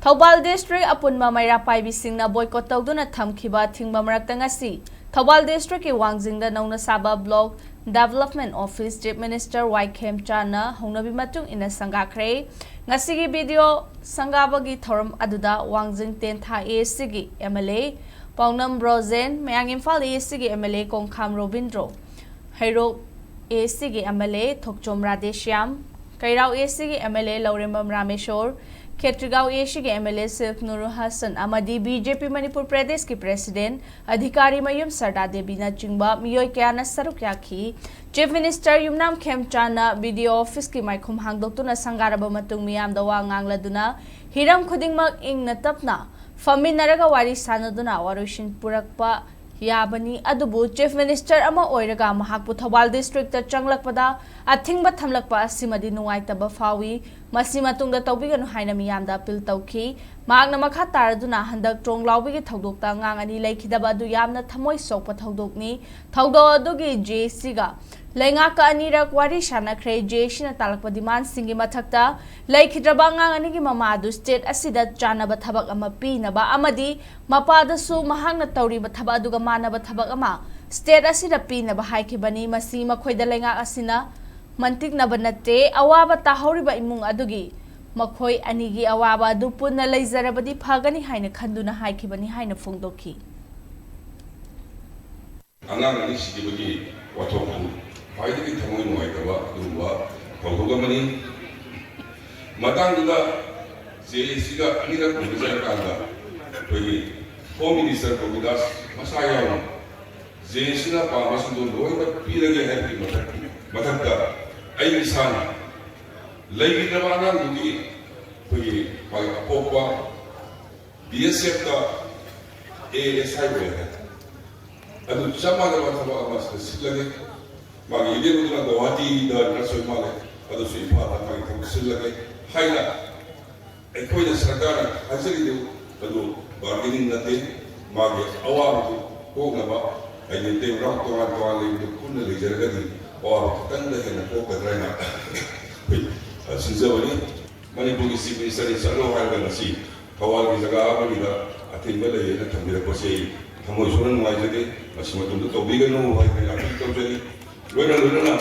Thobal District Apunma Mairapai Bisingna boycott Tauduna Tamkiba Athingba Marakta ngasi Thobal District ki Wangjing da Nouna Saba Block Development Office Chief Minister Khemchand na hongnabi matung ina Sangakhre ngasi gi video Sangabagi thoram aduda Wangjing 10 tha AC gi MLA Paunam Brozen Mayang Imphal AC gi MLA Kongkham Robindro Hairok AC gi MLA Thokchom Radeshyam Kairao AC gi MLA Laurembam Rameshwar Ketrigao AC ki MLA Silk Nuru Hassan amadi BJP Manipur Pradesh ki President Adhikari Mayum Sarda Devi na chingba miyoi kaya na saruk yaki Chief Minister Yumnam Khemchand na video office ki maikhum hangdoktu na sangaraba matung miyam dawa ngangladuna hiram khudingmak ing natapna faminaraga wari sanaduna warushin purakpa Yabani adubu Chief Minister ama oiraga mahakpu Thobal District ta changlakpada Athingba thamlakpa simadi nuwaitaba fawi masi matungda tawbiganu haina miyamda appeal tawki magna makha taraduna handak trong lawbigi thodokta ngangani laikhidaba adu yamna thamoi sokpa thodokni thawdo adugi JC ga Laingaka anirak wari Sangakhre JC na talakpa demand singi mathakta laikhidraba ngangani gi mamadu state asida chanaba thabak ama pinaba amadi mapadasu mahangna tawriba thaba aduga manaba thabak ama state asida pinaba haikibani masi makhoida laingak asina mantiknaba natte awaba tahoriba imung adugi makhoi anigi awaba adu punna leizarabadi phagani haina khanduna haikibani haina phongdokhi angang ni sigibagi wathokku haidagi thamoi nuaitaba dumba phongdogamani matangda JC ga anira kumjara kanda togi Home Minister Kogidas masaya JC na pamasundu loiba pirage happy mathakta ay isana lagi drabana dugi togi pagpopa BSF ka ASI wala adu chama da thaba amas silage magi ide buduna Guwahati da rasoy male adu so Imphal da magi thab silage haina ay koi da sarkar hasili de adu bargaining nate magi awaru ko ngaba ay nite ram to le de kunna le jargadi और तंग है ना को कर रहे हैं सिंजवली मणिपुर की chief minister ने चलो हाल का नसी खवाल की जगह बनी था अथिंबा ले ना थम्बिरा को से हम उसमें नुआई जगह मसीमा तुम तो बीगन नो भाई मैं आपको तो जली लोना